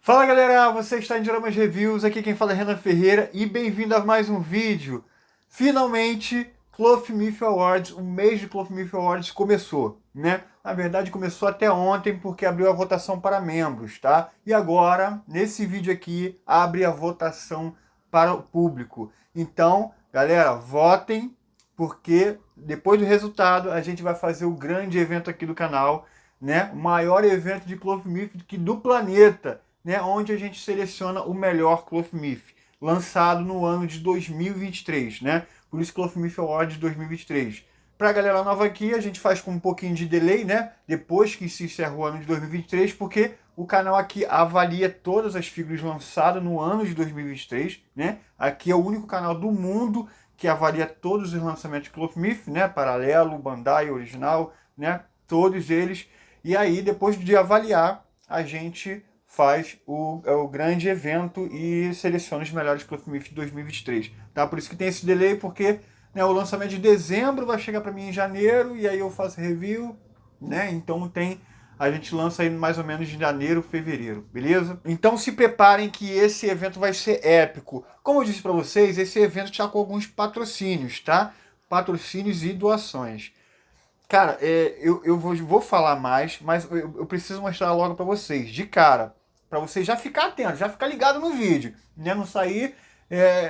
Fala galera, você está em Diramas Reviews, aqui quem fala é Renan Ferreira e bem-vindo a mais um vídeo. Finalmente, Cloth Myth Awards, o mês de Cloth Myth Awards começou, né? Na verdade começou até ontem porque abriu a votação para membros, tá? E agora, nesse vídeo aqui, abre a votação para o público. Então, galera, votem, porque depois do resultado a gente vai fazer o grande evento aqui do canal, né? O maior evento de Cloth Myth do planeta, né, onde a gente seleciona o melhor Cloth Myth, lançado no ano de 2023, né? Por isso Cloth Myth Awards 2023. Para a galera nova aqui, a gente faz com um pouquinho de delay, né? Depois que se encerra o ano de 2023, porque o canal aqui avalia todas as figuras lançadas no ano de 2023, né? Aqui é o único canal do mundo que avalia todos os lançamentos de Cloth Myth, né? Paralelo, Bandai, original, né? Todos eles. E aí, depois de avaliar, a gente faz o grande evento e seleciona os melhores Cloth Myth de 2023. Tá? Por isso que tem esse delay, porque né, o lançamento de dezembro vai chegar para mim em janeiro, e aí eu faço review, né? Então a gente lança aí mais ou menos de janeiro, fevereiro, beleza? Então se preparem que esse evento vai ser épico. Como eu disse para vocês, esse evento está com alguns patrocínios, tá? Patrocínios e doações. Cara, eu vou falar mais, mas eu preciso mostrar logo para vocês, de cara, para vocês já ficar atento, já ficar ligado no vídeo, né? Não sair,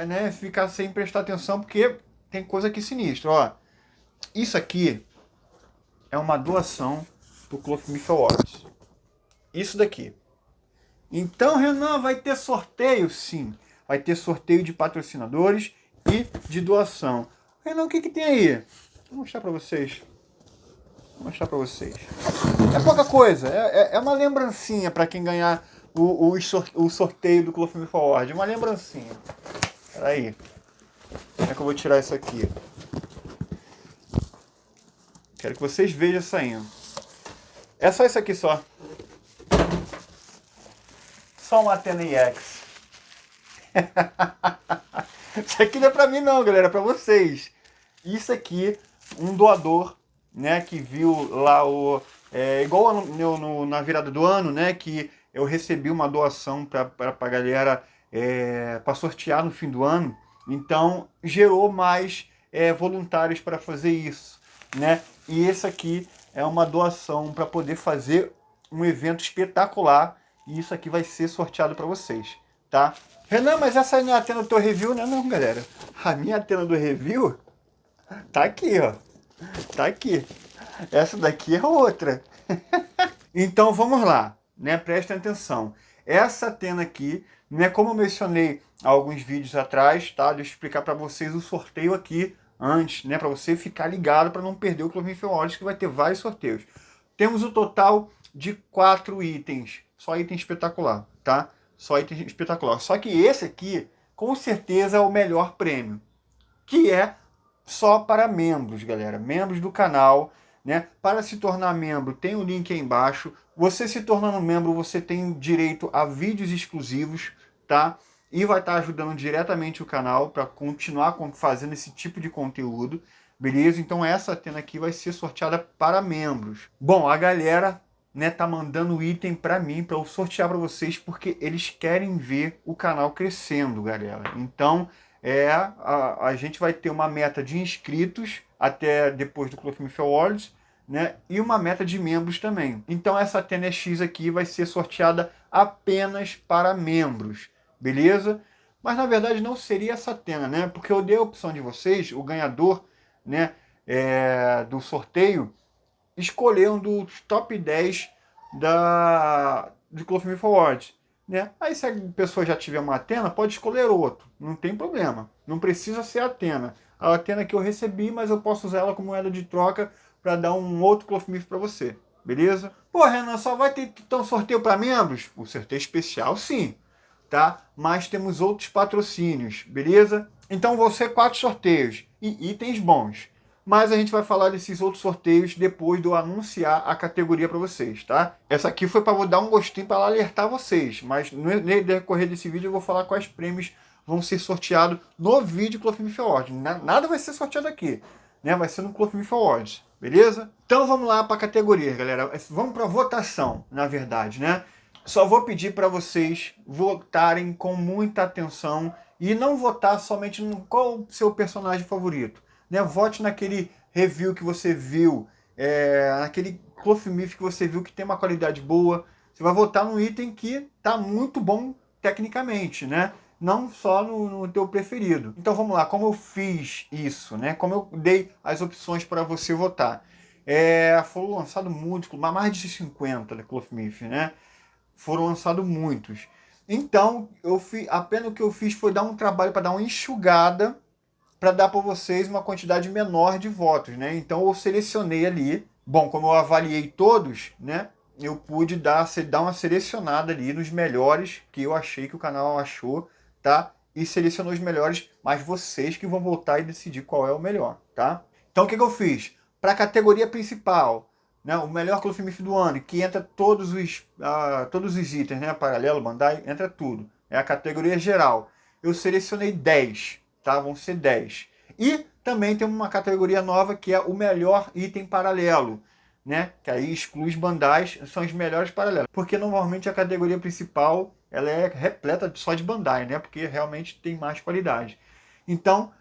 né? Ficar sem prestar atenção, porque tem coisa aqui sinistra, ó. Isso aqui é uma doação pro Cloth Myth Awards. Isso daqui. Então, Renan, vai ter sorteio? Sim. Vai ter sorteio de patrocinadores e de doação. Renan, o que tem aí? Vou mostrar para vocês. Vou mostrar para vocês. É pouca coisa, é uma lembrancinha para quem ganhar o sorteio do Cloth Myth Award. Uma lembrancinha. Peraí. Como é que eu vou tirar isso aqui? Quero que vocês vejam saindo. É só isso aqui só. Só uma Athena EX. Isso aqui não é pra mim não, galera, é pra vocês. Isso aqui, um doador, né, que viu lá igual na virada do ano, né, que eu recebi uma doação pra galera para sortear no fim do ano. Então gerou mais voluntários para fazer isso, né? E esse aqui é uma doação para poder fazer um evento espetacular, e isso aqui vai ser sorteado para vocês, tá? Renan, mas essa não é a tela do teu review, né? Não, galera. A minha tela do review tá aqui, ó. Tá aqui. Essa daqui é outra. Então vamos lá, né? Prestem atenção. Essa Athena aqui, né? Como eu mencionei há alguns vídeos atrás, tá? Deixa eu explicar para vocês o sorteio aqui antes, né? Para você ficar ligado para não perder o Cloth Myth Awards, que vai ter vários sorteios. Temos o total de 4 itens. Só item espetacular, tá? Só item espetacular. Só que esse aqui, com certeza, é o melhor prêmio, que é só para membros, galera. Membros do canal, né? Para se tornar membro, tem o link aí embaixo. Você se tornando membro, você tem direito a vídeos exclusivos, tá? E vai estar ajudando diretamente o canal para continuar fazendo esse tipo de conteúdo, beleza? Então essa Athena aqui vai ser sorteada para membros. Bom, a galera, né, tá mandando item para mim, para eu sortear para vocês, porque eles querem ver o canal crescendo, galera. Então a gente vai ter uma meta de inscritos até depois do Cloth Myth Awards, né? E uma meta de membros também. Então essa Athena X aqui vai ser sorteada apenas para membros, beleza? Mas na verdade não seria essa Athena, né? Porque eu dei a opção de vocês, o ganhador, né, do sorteio, escolher um dos top 10 do Cloth Myth Awards, né? Aí se a pessoa já tiver uma Athena, pode escolher outro, não tem problema. Não precisa ser a Athena. A Athena que eu recebi, mas eu posso usar ela como moeda de troca para dar um outro Cloth Myth para você, beleza? Pô, Renan, só vai ter então sorteio para membros? O sorteio especial, sim, tá? Mas temos outros patrocínios, beleza? Então vão ser 4 sorteios e itens bons. Mas a gente vai falar desses outros sorteios depois de eu anunciar a categoria para vocês, tá? Essa aqui foi para dar um gostinho para alertar vocês, mas no decorrer desse vídeo eu vou falar quais prêmios vão ser sorteados no vídeo Cloth Myth Awards. Nada vai ser sorteado aqui, né? Vai ser no Cloth Myth Awards, beleza? Então vamos lá para a categoria, galera. Vamos para votação, na verdade, né? Só vou pedir para vocês votarem com muita atenção e não votar somente no qual o seu personagem favorito. Né? Vote naquele review que você viu, naquele Clothmith que você viu que tem uma qualidade boa. Você vai votar num item que está muito bom tecnicamente, né? Não só no teu preferido. Então vamos lá, como eu fiz isso, né? Como eu dei as opções para você votar. Foram lançados muitos, mais de 50 da Clothmith, né? Foram lançados muitos. Então, apenas o que eu fiz foi dar um trabalho para dar uma enxugada para dar para vocês uma quantidade menor de votos, né? Então eu selecionei ali. Bom, como eu avaliei todos, né? Eu pude dar uma selecionada ali nos melhores que eu achei que o canal achou, tá? E selecionou os melhores, mas vocês que vão votar e decidir qual é o melhor, tá? Então o que eu fiz? Para a categoria principal, né, o melhor Clothmith do ano, que entra todos os itens, né? Paralelo, Bandai, entra tudo. É a categoria geral. Eu selecionei 10, tá? Vão ser 10. E também tem uma categoria nova que é o melhor item paralelo, né? Que aí exclui os Bandais, são os melhores paralelos. Porque normalmente a categoria principal ela é repleta só de Bandai, né? Porque realmente tem mais qualidade. Então,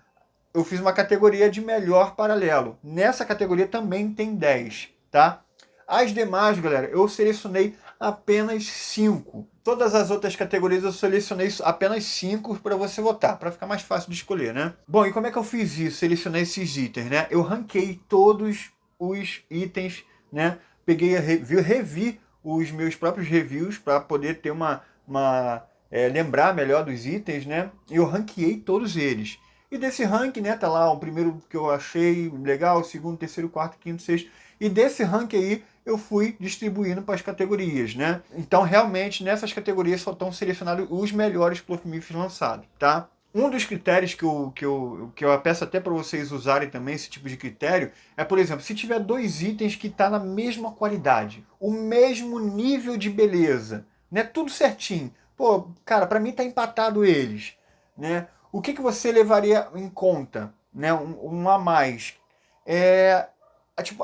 eu fiz uma categoria de melhor paralelo. Nessa categoria também tem 10, tá? As demais, galera, eu selecionei apenas 5. Todas as outras categorias eu selecionei apenas 5 para você votar, para ficar mais fácil de escolher, né? Bom, e como é que eu fiz isso? Selecionei esses itens, né? Eu ranquei todos os itens, né? Peguei, revi os meus próprios reviews para poder ter lembrar melhor dos itens, né? E eu ranqueei todos eles. E desse ranking, né, tá lá o primeiro que eu achei legal, o segundo, terceiro, quarto, quinto, sexto. E desse ranking aí eu fui distribuindo para as categorias, né? Então realmente nessas categorias só estão selecionados os melhores Clothmiths lançados, tá? Um dos critérios que eu peço até para vocês usarem também, esse tipo de critério, é, por exemplo, se tiver dois itens que tá na mesma qualidade, o mesmo nível de beleza, né? Tudo certinho. Pô, cara, para mim tá empatado eles, né? O que você levaria em conta, né? Um a mais.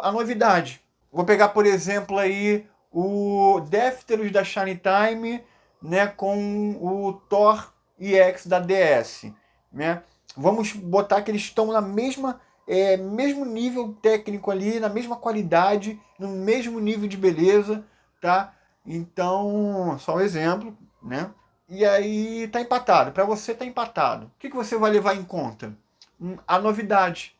A novidade. Vou pegar, por exemplo, aí o Defteros da Shine Time, né, com o Thor EX da DS, né? Vamos botar que eles estão na mesmo nível técnico ali, na mesma qualidade, no mesmo nível de beleza, tá? Então, só um exemplo, né? E aí tá empatado. Para você tá empatado. O que você vai levar em conta? A novidade,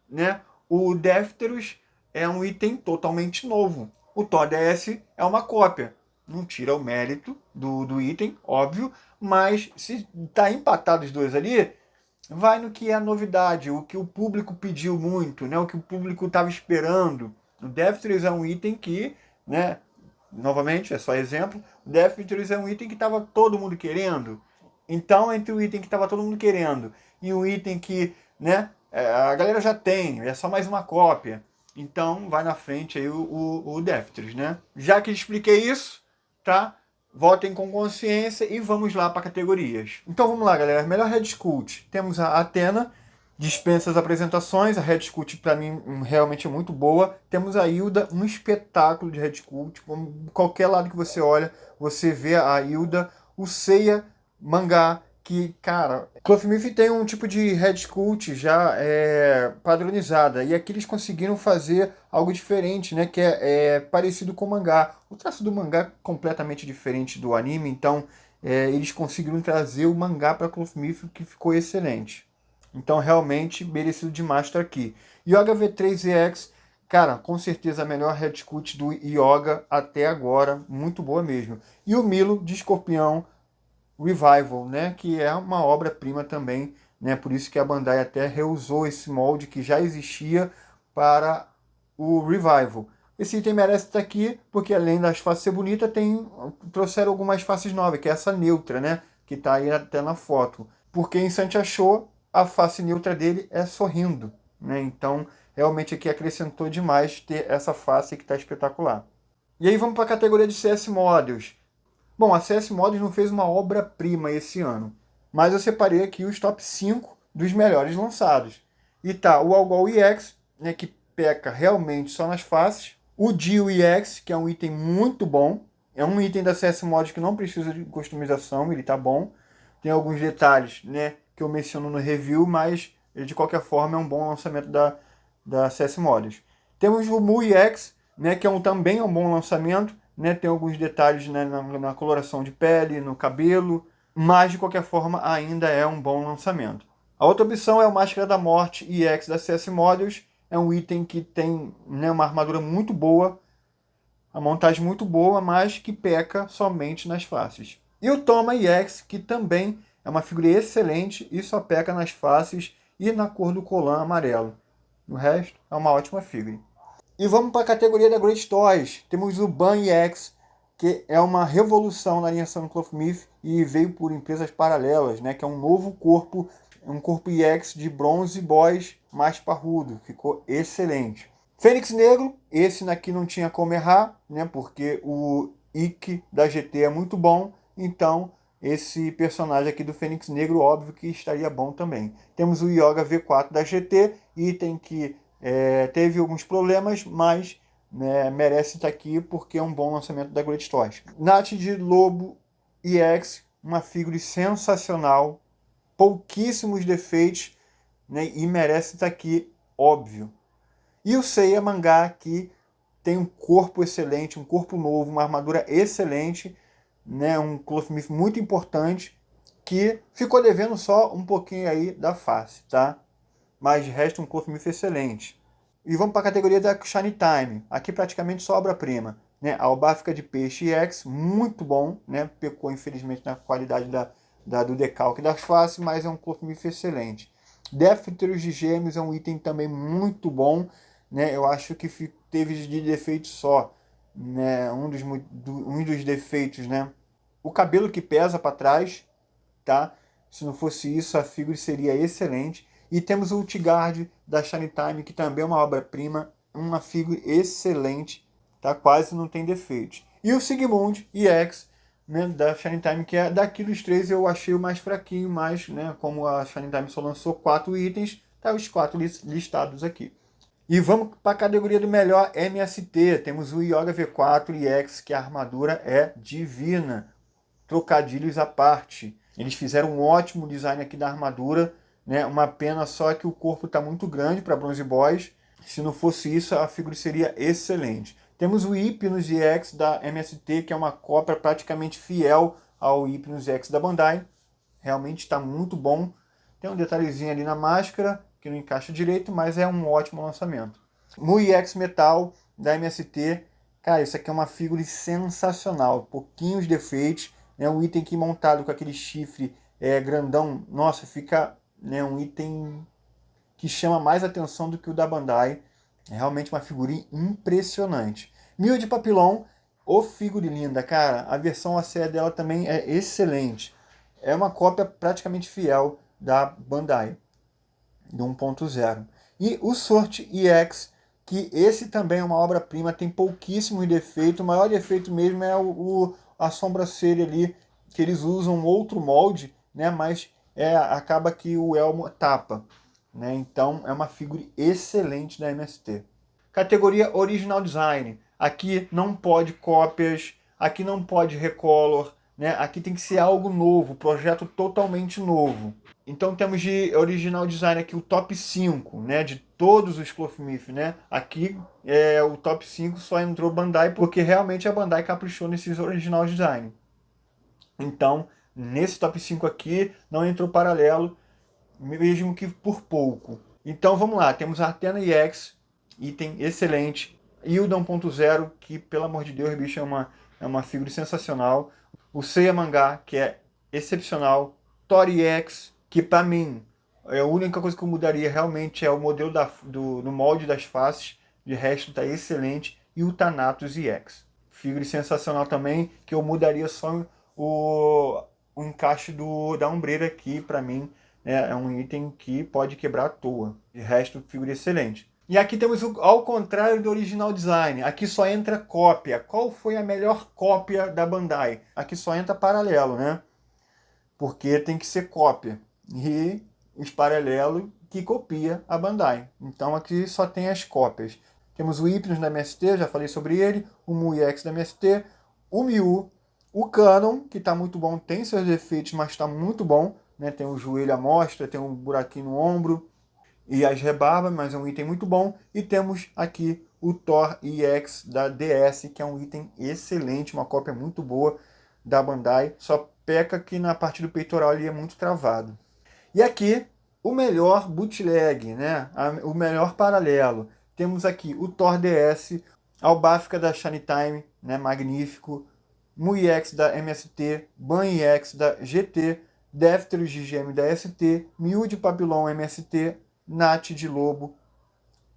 né? O Defteros é um item totalmente novo. O Thor DS é uma cópia. Não tira o mérito do item, óbvio, mas se tá empatado os dois ali, vai no que é a novidade, o que o público pediu muito, né? O que o público estava esperando. O Defteros é um item que, né? Novamente, é só exemplo, o Defteros é um item que estava todo mundo querendo. Então, entre o item que estava todo mundo querendo e o item que, né, a galera já tem, é só mais uma cópia. Então, vai na frente aí o Defteros, né? Já que expliquei isso, tá? Votem com consciência e vamos lá para categorias. Então vamos lá, galera. Melhor Red Cult. Temos a Athena, dispensa as apresentações. A Red Cult, para mim, realmente é muito boa. Temos a Hilda, um espetáculo de Red Cult. Qualquer lado que você olha, você vê a Hilda. O Seiya, mangá, que, cara, Clothmith tem um tipo de Red Cult já padronizada. E aqui eles conseguiram fazer algo diferente, né? Que é parecido com o mangá. O traço do mangá é completamente diferente do anime, então eles conseguiram trazer o mangá para Clothmith, que ficou excelente. Então, realmente, merecido demais estar aqui. Yoga V3EX, cara, com certeza a melhor Red Cult do Yoga até agora. Muito boa mesmo. E o Milo, de Escorpião, Revival, né? Que é uma obra-prima também, né? Por isso que a Bandai até reusou esse molde que já existia para o Revival. Esse item merece estar aqui, porque além das faces ser bonita, trouxeram algumas faces novas, que é essa neutra, né? Que está aí até na foto. Porque em Santi achou, a face neutra dele é sorrindo, né? Então, realmente aqui acrescentou demais ter essa face que está espetacular. E aí vamos para a categoria de CS Models. Bom, a CS Models não fez uma obra-prima esse ano, mas eu separei aqui os top 5 dos melhores lançados. E tá o Algol EX, né, que peca realmente só nas faces. O Dio EX, que é um item muito bom. É um item da CS Mods que não precisa de customização, ele tá bom. Tem alguns detalhes, né, que eu menciono no review, mas de qualquer forma é um bom lançamento da CS Mods. Temos o Mu EX, né, que também é um bom lançamento, né, tem alguns detalhes, né, na coloração de pele, no cabelo, mas de qualquer forma ainda é um bom lançamento. A outra opção é o Máscara da Morte EX da CS Models, é um item que tem, né, uma armadura muito boa, a montagem muito boa, mas que peca somente nas faces. E o Toma EX, que também é uma figura excelente e só peca nas faces e na cor do colã amarelo. O resto é uma ótima figura. E vamos para a categoria da Great Toys. Temos o Ban EX, que é uma revolução na linha Sun Cloth Myth e veio por empresas paralelas, né? Que é um novo corpo, um corpo EX de bronze boys mais parrudo. Ficou excelente. Fênix Negro, esse aqui não tinha como errar, né? Porque o Ikki da GT é muito bom, então esse personagem aqui do Fênix Negro, óbvio que estaria bom também. Temos o Yoga V4 da GT, item que teve alguns problemas, mas né, merece estar aqui porque é um bom lançamento da Great Toys. Nath de Lobo EX, uma figura sensacional, pouquíssimos defeitos, né, e merece estar aqui, óbvio. E o Seiya Mangá, que tem um corpo excelente, um corpo novo, uma armadura excelente, né, um Cloth Myth muito importante, que ficou devendo só um pouquinho aí da face, tá? Mas de resto um Cloth Myth excelente. E vamos para a categoria da Shiny Time. Aqui praticamente só obra-prima. Né? A Albáfica de Peixe X, muito bom. Né? Pecou infelizmente na qualidade do decalque das faces, mas é um Cloth Myth excelente. Défteros de Gêmeos é um item também muito bom. Né? Eu acho que teve de defeito só. Né? Um dos defeitos, né? O cabelo que pesa para trás. Tá? Se não fosse isso, a figura seria excelente. E temos o Ultigard da Shiny Time, que também é uma obra-prima, uma figura excelente, tá? Quase não tem defeitos. E o Sigmund EX, né, da Shiny Time, que é daqui dos três eu achei o mais fraquinho, mas né, como a Shiny Time só lançou 4 itens, tá os 4 listados aqui. E vamos para a categoria do melhor MST. Temos o Yoga V4 EX, que a armadura é divina. Trocadilhos à parte. Eles fizeram um ótimo design aqui da armadura, né? Uma pena só que o corpo está muito grande para Bronze Boys. Se não fosse isso, a figura seria excelente. Temos o Hypnos EX da MST, que é uma cópia praticamente fiel ao Hypnos EX da Bandai. Realmente está muito bom. Tem um detalhezinho ali na máscara, que não encaixa direito, mas é um ótimo lançamento. Mu EX Metal da MST. Cara, isso aqui é uma figura sensacional. Pouquinhos defeitos. É um item que montado com aquele chifre grandão, nossa, fica né, um item que chama mais atenção do que o da Bandai. É realmente uma figurinha impressionante. Mil de Papillon, ô figura linda, cara. A versão ACE dela também é excelente. É uma cópia praticamente fiel da Bandai, do 1.0. E o Sword EX, que esse também é uma obra-prima, tem pouquíssimos defeitos. O maior defeito mesmo é a sobrancelha ali, que eles usam outro molde, né? Mas acaba que o elmo tapa. Né? Então é uma figura excelente da MST. Categoria Original Design. Aqui não pode cópias, aqui não pode recolor, né? Aqui tem que ser algo novo, projeto totalmente novo. Então temos de Original Design aqui o top 5, né, de todos os Cloth Myth, né? Aqui o top 5 só entrou Bandai porque realmente a Bandai caprichou nesses Original Design. Então, nesse top 5 aqui não entrou Paralelo, mesmo que por pouco. Então vamos lá, temos a Athena EX, item excelente. Hilda 1.0, que pelo amor de Deus, bicho, é uma figura sensacional. O Seiya Mangá, que é excepcional. Tori X, que para mim, a única coisa que eu mudaria realmente é o modelo do molde das faces. De resto tá excelente. E o Thanatos EX. Figura sensacional também, que eu mudaria só o encaixe da ombreira aqui, para mim, é um item que pode quebrar à toa. De resto, figura excelente. E aqui temos ao contrário do Original Design. Aqui só entra cópia. Qual foi a melhor cópia da Bandai? Aqui só entra paralelo, né? Porque tem que ser cópia. E os paralelos que copia a Bandai. Então aqui só tem as cópias. Temos o Hypnos da MST, já falei sobre ele. O Mu EX da MST. o Miu, o Canon, que está muito bom, tem seus defeitos, mas está muito bom, né? Tem o joelho à mostra, tem um buraquinho no ombro e as rebarbas, mas é um item muito bom. E temos aqui o Thor EX da DS, que é um item excelente, uma cópia muito boa da Bandai, só peca que na parte do peitoral ele é muito travado. E aqui, o melhor bootleg, né? O melhor paralelo. Temos aqui o Thor DS, Albáfica da Shiny Time, né? Magnífico, Mui EX da MST, Ban EX da GT, Défteros de GM da ST, Miu de Papillon MST, Nat de Lobo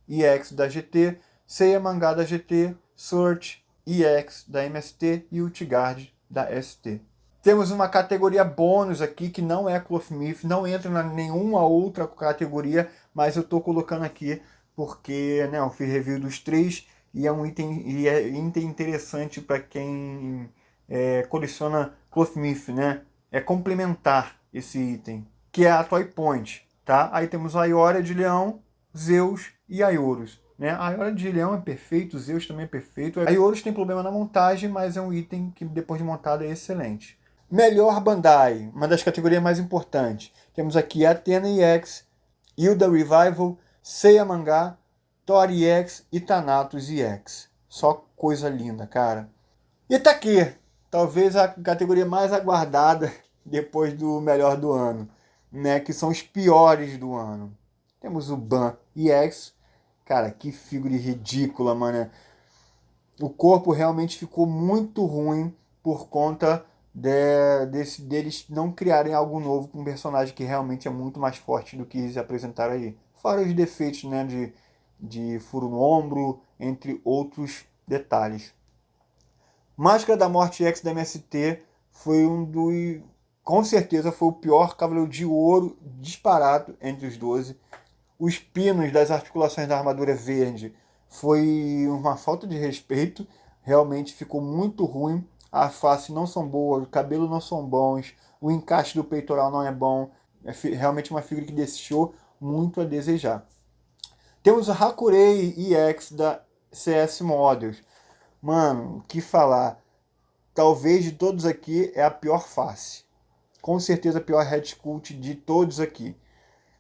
EX da GT, Seiya Mangá da GT, Sword EX da MST e Ultigard da ST. Temos uma categoria bônus aqui que não é Clothmith, não entra em nenhuma outra categoria, mas eu estou colocando aqui porque, né, eu fiz review dos três e é um item interessante para quem coleciona Clothmith, né? É complementar esse item, que é a Toy Point, tá? Aí temos a Ioria de Leão, Zeus e Aioros. Né? A Ioria de Leão é perfeito, Zeus também é perfeito. A Aioros tem problema na montagem, mas é um item que depois de montado é excelente. Melhor Bandai, uma das categorias mais importantes. Temos aqui Athena EX, Hilda Revival, Seiya Mangá, Thor EX e Thanatos EX. Só coisa linda, cara. E tá aqui, talvez a categoria mais aguardada depois do melhor do ano, né? Que são os piores do ano. Temos o Ban EX. Cara, que figura ridícula, mano. O corpo realmente ficou muito ruim por conta deles não criarem algo novo com um personagem que realmente é muito mais forte do que eles apresentaram aí. Fora os defeitos, né, de furo no ombro, entre outros detalhes. Máscara da Morte X da MST foi com certeza foi o pior Cavaleiro de Ouro disparado entre os 12. Os pinos das articulações da armadura verde foi uma falta de respeito, realmente ficou muito ruim. A face não são boas, o cabelo não são bons, o encaixe do peitoral não é bom. É realmente uma figura que deixou muito a desejar. Temos o Hakurei EX da CS Models. Mano, o que falar? Talvez de todos aqui é a pior face. Com certeza a pior head sculpt de todos aqui.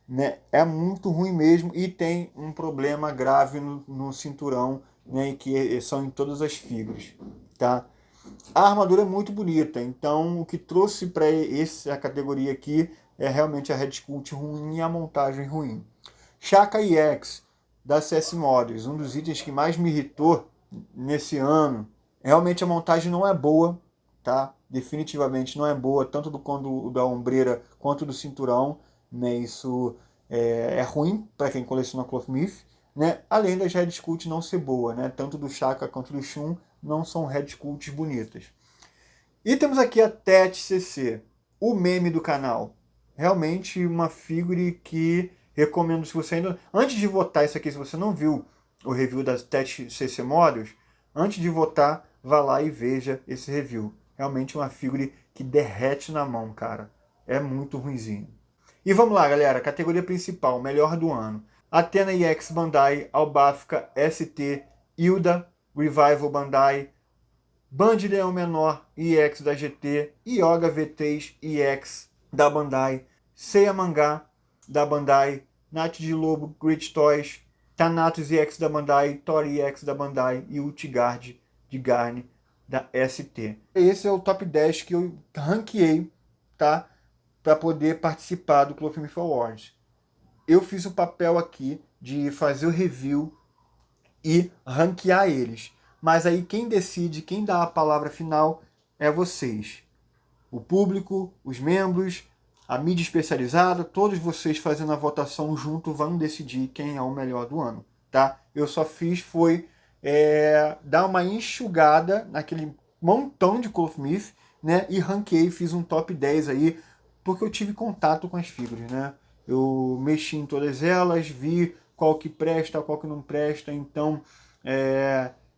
Né? É muito ruim mesmo e tem um problema grave no cinturão, né? Que são em todas as figuras. Tá? A armadura é muito bonita, então o que trouxe para essa categoria aqui é realmente a head sculpt ruim e a montagem ruim. Shaka EX da CS Models, um dos itens que mais me irritou nesse ano. Realmente a montagem não é boa, tá? Definitivamente não é boa, tanto da ombreira quanto do cinturão, né? Isso é ruim para quem coleciona Clothmith, né? Além das head sculpt não ser boa, né? Tanto do Shaka quanto do Shun não são head sculpts bonitas. E temos aqui a Tet CC, o meme do canal. Realmente uma figure que recomendo, se você ainda... Antes de votar isso aqui, se você não viu o review das Tet CC Models, antes de votar, vá lá e veja esse review. Realmente uma figure que derrete na mão, cara. É muito ruinzinho. E vamos lá, galera. Categoria principal, melhor do ano. Athena EX Bandai, Albáfica ST, Hilda Revival Bandai, Band Leão Menor EX da GT, Yoga V3 EX da Bandai, Seiya Mangá da Bandai, Nat de Lobo Great Toys, Thanatos EX da Bandai, Thor EX da Bandai e Ultigard de Garne da ST. Esse é o top 10 que eu ranqueei, tá? Para poder participar do Clothmith Awards. Eu fiz o papel aqui de fazer o review e ranquear eles. Mas aí quem decide, quem dá a palavra final é vocês. O público, os membros, a mídia especializada, todos vocês fazendo a votação junto vão decidir quem é o melhor do ano. Tá? Eu só fiz dar uma enxugada naquele montão de Clothmith, né? E ranqueei, fiz um top 10 aí, porque eu tive contato com as figuras, né? Eu mexi em todas elas, vi qual que presta, qual que não presta, então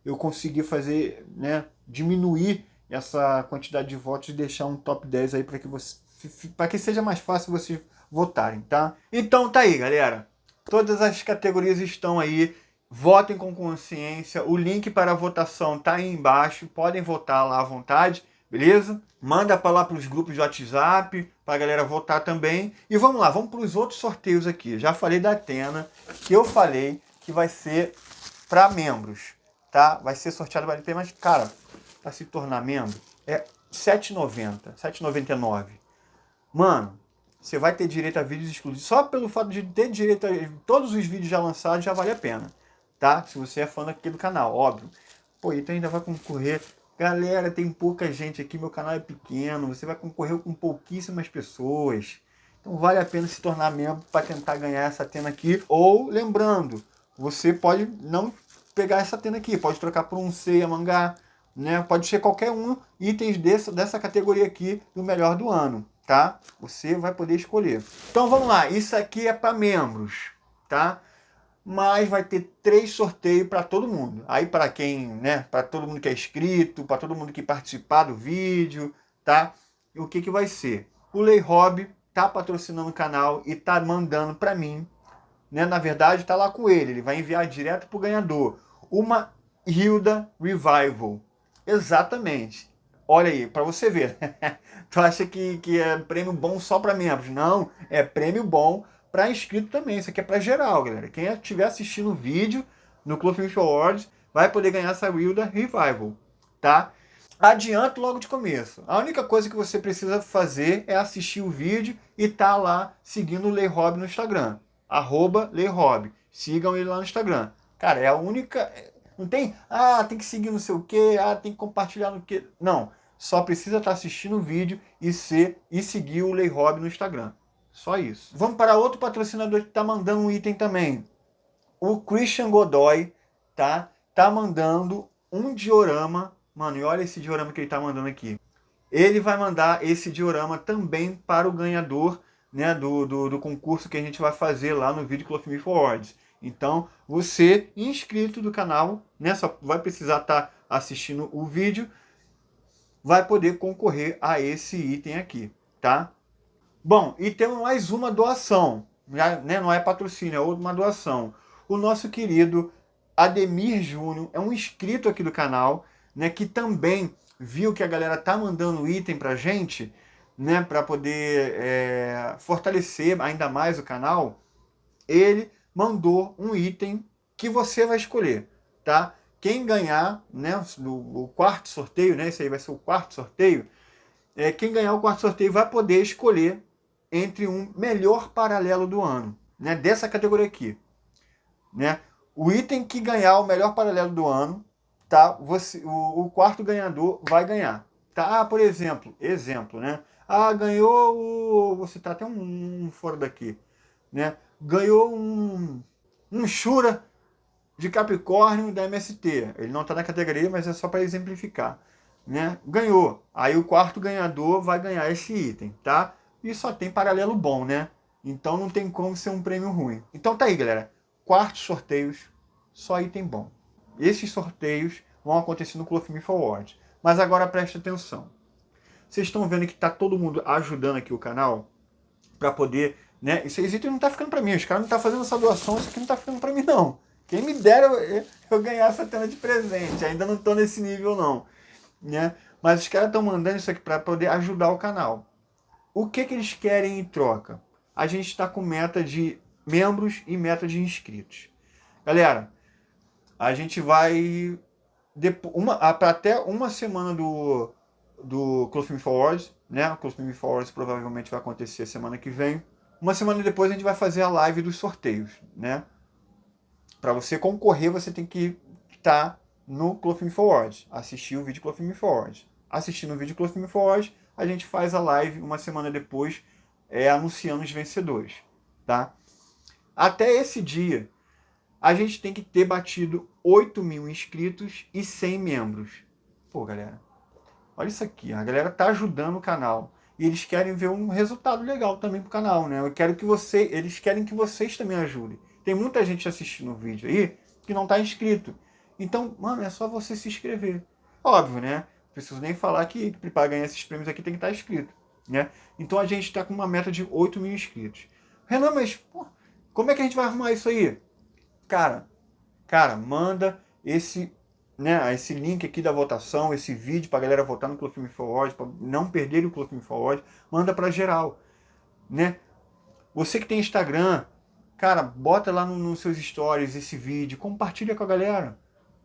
eu consegui fazer, né, diminuir essa quantidade de votos e deixar um top 10 aí para que seja mais fácil vocês votarem, tá? Então tá aí, galera. Todas as categorias estão aí. Votem com consciência. O link para a votação tá aí embaixo. Podem votar lá à vontade, beleza? Manda para lá para os grupos de WhatsApp, para a galera votar também. E vamos lá, vamos para os outros sorteios aqui. Já falei da Atena, que eu falei que vai ser para membros, tá? Vai ser sorteado para LP, mas, cara, para se tornar membro é R$ 7,90, R$ 7,99. Mano, você vai ter direito a vídeos exclusivos. Só pelo fato de ter direito a todos os vídeos já lançados já vale a pena, tá? Se você é fã aqui do canal, óbvio. Pô, então ainda vai concorrer. Galera, tem pouca gente aqui, meu canal é pequeno. Você vai concorrer com pouquíssimas pessoas. Então vale a pena se tornar membro para tentar ganhar essa Atena aqui. Ou, lembrando, você pode não pegar essa Atena aqui. Pode trocar por um Seiya Mangá, né? Pode ser qualquer um itens dessa categoria aqui do melhor do ano, tá? Você vai poder escolher. Então vamos lá, isso aqui é para membros, tá? Mas vai ter 3 sorteios para todo mundo. Aí para quem, né, para todo mundo que é inscrito, para todo mundo que participar do vídeo, tá? E o que que vai ser? O Lei Hobby tá patrocinando o canal e tá mandando para mim, né? Na verdade, tá lá com ele vai enviar direto pro ganhador uma Hilda Revival. Exatamente. Olha aí, para você ver. Tu acha que é prêmio bom só para membros? Não, é prêmio bom para inscrito também. Isso aqui é para geral, galera. Quem estiver assistindo o vídeo no Club Film Awards vai poder ganhar essa Hilda Revival, tá? Adianto logo de começo. A única coisa que você precisa fazer é assistir o vídeo e tá lá seguindo o Lei Hobby no Instagram. @LeiHobby. Sigam ele lá no Instagram. Cara, é a única... Não tem, tem que seguir não sei o que, tem que compartilhar no que. Não, só precisa estar assistindo o vídeo e seguir o Lei Hobby no Instagram. Só isso. Vamos para outro patrocinador que está mandando um item também. O Christian Godoy, tá mandando um diorama. Mano, e olha esse diorama que ele tá mandando aqui. Ele vai mandar esse diorama também para o ganhador, né, do concurso que a gente vai fazer lá no Video Club Film Awards. Então, você, inscrito do canal, né, só vai precisar estar assistindo o vídeo, vai poder concorrer a esse item aqui, tá? Bom, e temos mais uma doação, né, não é patrocínio, é uma doação. O nosso querido Ademir Júnior é um inscrito aqui do canal, né, que também viu que a galera tá mandando item pra gente, né, para poder fortalecer ainda mais o canal. Ele mandou um item que você vai escolher, tá? Quem ganhar, né, o quarto sorteio, né, esse aí vai ser o quarto sorteio, quem ganhar o quarto sorteio vai poder escolher entre um melhor paralelo do ano, né, dessa categoria aqui, né? O item que ganhar o melhor paralelo do ano, tá? O quarto ganhador vai ganhar, tá? Por exemplo, né? Ganhou vou citar até um fora daqui, né? Ganhou um Shura de Capricórnio da MST. Ele não está na categoria, mas é só para exemplificar, né? Ganhou. Aí o quarto ganhador vai ganhar esse item, tá? E só tem paralelo bom, né? Então não tem como ser um prêmio ruim. Então tá aí, galera. Quartos sorteios, só item bom. Esses sorteios vão acontecer no Club Film Awards. Mas agora preste atenção. Vocês estão vendo que está todo mundo ajudando aqui o canal para poder, né? Esse item não está ficando para mim. Os caras não estão fazendo essa doação, isso aqui não está ficando para mim, não. Quem me dera eu ganhar essa tela de presente. Ainda não estou nesse nível, não, né? Mas os caras estão mandando isso aqui para poder ajudar o canal. O que eles querem em troca? A gente está com meta de membros e meta de inscritos. Galera, a gente vai até uma semana do Close Film Awards, né? O Close Film Awards provavelmente vai acontecer semana que vem. Uma semana depois a gente vai fazer a live dos sorteios, né? Para você concorrer, você tem que estar no Close Film Awards, assistir o vídeo Close Film Awards. Assistindo o vídeo Close Film Awards, a gente faz a live uma semana depois, anunciando os vencedores, tá? Até esse dia, a gente tem que ter batido 8.000 inscritos e 100 membros. Pô, galera, olha isso aqui. A galera tá ajudando o canal. E eles querem ver um resultado legal também pro canal, né? Eles querem que vocês também ajudem. Tem muita gente assistindo o vídeo aí que não tá inscrito. Então, mano, é só você se inscrever. Óbvio, né? Não preciso nem falar que para ganhar esses prêmios aqui tem que estar inscrito, né? Então a gente tá com uma meta de 8.000 inscritos. Renan, mas pô, como é que a gente vai arrumar isso aí? Cara, cara, manda esse, né, esse link aqui da votação, esse vídeo pra galera votar no Clofilme Forward, pra não perder o Clofilme Forward, manda pra geral, né? Você que tem Instagram, cara, bota lá nos seus stories esse vídeo, compartilha com a galera.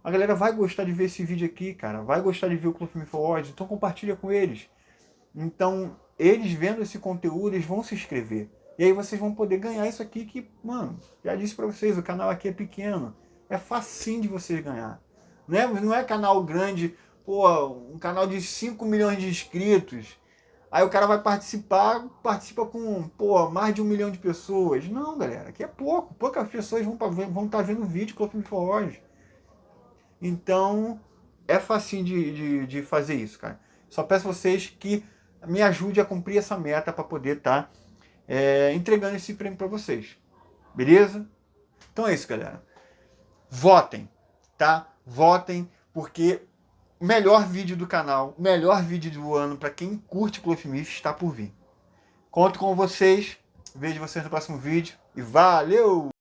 A galera vai gostar de ver esse vídeo aqui, cara, vai gostar de ver o Clofilme Forward, então compartilha com eles. Então, eles vendo esse conteúdo, eles vão se inscrever. E aí vocês vão poder ganhar isso aqui que, mano, já disse pra vocês, o canal aqui é pequeno. É facinho de vocês ganhar. Não é canal grande, pô, um canal de 5 milhões de inscritos. Aí o cara vai participar, participa com, pô, mais de 1 milhão de pessoas. Não, galera, aqui é pouco. Poucas pessoas vão estar vendo o vídeo Clofilme Forward. Então, é facinho de fazer isso, cara. Só peço a vocês que me ajude a cumprir essa meta para poder estar entregando esse prêmio para vocês. Beleza? Então é isso, galera. Votem, tá? Votem, porque o melhor vídeo do canal, o melhor vídeo do ano para quem curte Clofimif está por vir. Conto com vocês. Vejo vocês no próximo vídeo e valeu!